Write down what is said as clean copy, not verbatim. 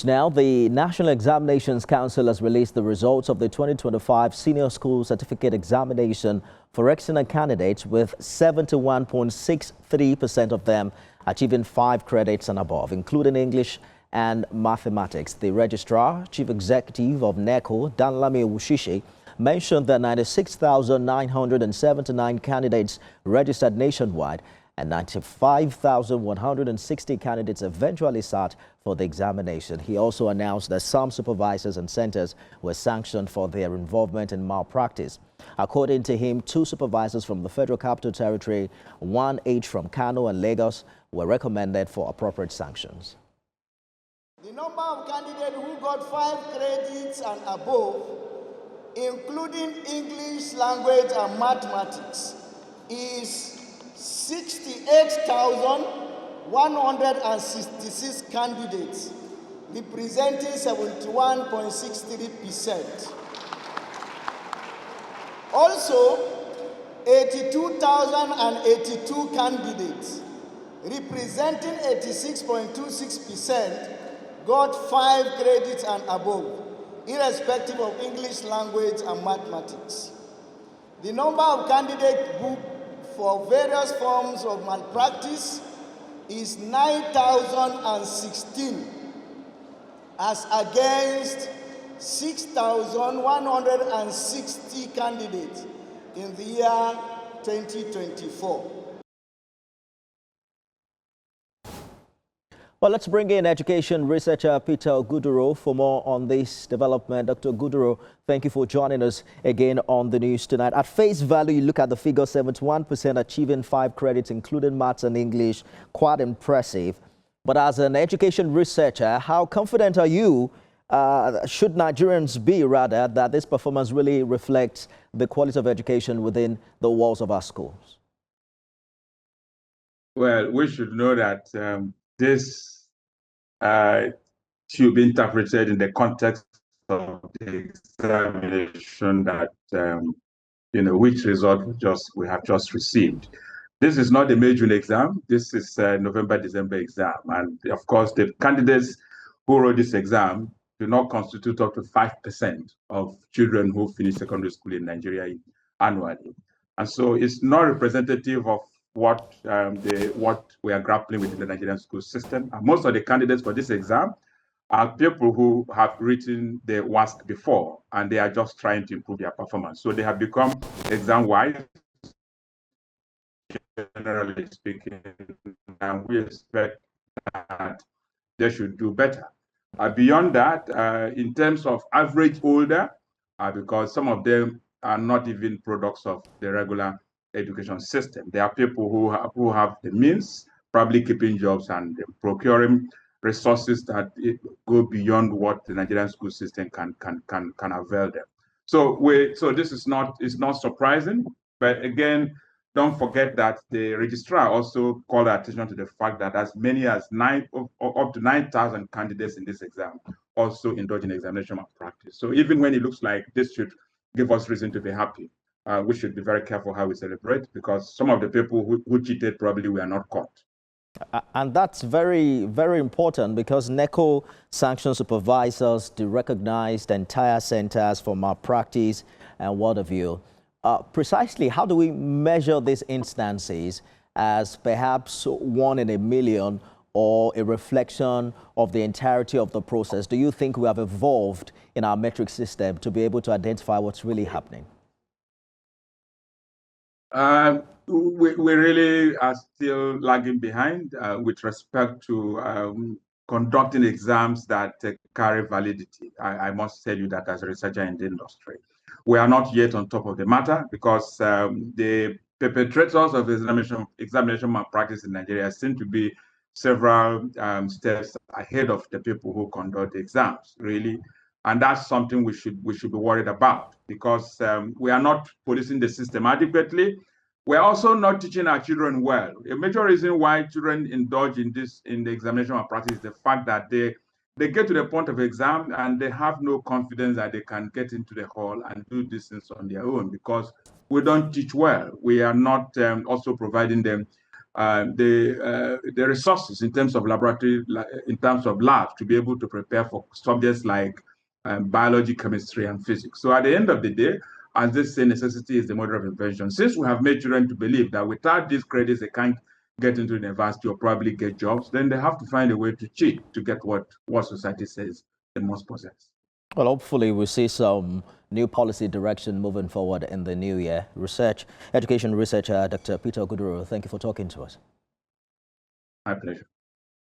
Now, the National Examinations Council has released the results of the 2025 Senior School Certificate Examination for external candidates, with 71.63% of them achieving 5 credits and above, including English and mathematics. The Registrar, Chief Executive of NECO, Danlami Wushishi, mentioned that 96,979 candidates registered nationwide and 95,160 candidates eventually sat for the examination. He also announced that some supervisors and centers were sanctioned for their involvement in malpractice. According to him, 2 supervisors from the Federal Capital Territory, 1 each from Kano and Lagos, were recommended for appropriate sanctions. The number of candidates who got 5 credits and above, including English language and mathematics, is 68,166 candidates, representing 71.63%. Also, 82,082 candidates, representing 86.26%, got 5 credits and above, irrespective of English language and mathematics. The number of candidates booked for various forms of malpractice is 9,016, as against 6,160 candidates in the year 2024. Well, let's bring in education researcher Peter Ogudoro for more on this development. Dr. Ogudoro, thank you for joining us again on the news tonight. At face value, you look at the figure, 71% achieving 5 credits, including maths and English, quite impressive. But as an education researcher, how confident are you, should Nigerians be rather, that this performance really reflects the quality of education within the walls of our schools? Well, we should know that this should be interpreted in the context of the examination that which result we have just received. This is not a major exam. This is a November-December exam, and of course, the candidates who wrote this exam do not constitute up to 5% of children who finish secondary school in Nigeria annually, and so it's not representative of what we are grappling with in the Nigerian school system. And most of the candidates for this exam are people who have written the WASC before, and they are just trying to improve their performance. So they have become exam-wise, generally speaking, and we expect that they should do better. Beyond that, in terms of average older, because some of them are not even products of the regular education system. There are people who have the means, probably keeping jobs and procuring resources that go beyond what the Nigerian school system can avail them. So this is not surprising, but again, don't forget that the registrar also called attention to the fact that as many as up to 9,000 candidates in this exam also indulge in examination malpractice. So even when it looks like this should give us reason to be happy, we should be very careful how we celebrate, because some of the people who cheated probably were not caught. And that's very, very important, because NECO sanctions supervisors to recognize the entire centers for malpractice and what have you. Precisely, how do we measure these instances as perhaps 1 in a million or a reflection of the entirety of the process? Do you think we have evolved in our metric system to be able to identify what's really happening? We really are still lagging behind with respect to conducting exams that carry validity. I must tell you that as a researcher in the industry. We are not yet on top of the matter, because the perpetrators of examination malpractice in Nigeria seem to be several steps ahead of the people who conduct the exams, really. And that's something we should be worried about, because we are not policing the system adequately. We're also not teaching our children well. A major reason why children indulge in the examination malpractice is the fact that they get to the point of exam and they have no confidence that they can get into the hall and do these things on their own, because we don't teach well. We are not also providing them the resources in terms of laboratory, in terms of labs, to be able to prepare for subjects like biology, chemistry, and physics. So at the end of the day, as they say, necessity is the mother of invention. Since we have made children to believe that without these credits, they can't get into university or probably get jobs, then they have to find a way to cheat to get what society says they must possess. Well, hopefully we'll see some new policy direction moving forward in the new year. Education researcher, Dr. Peter Ogudoro, thank you for talking to us. My pleasure.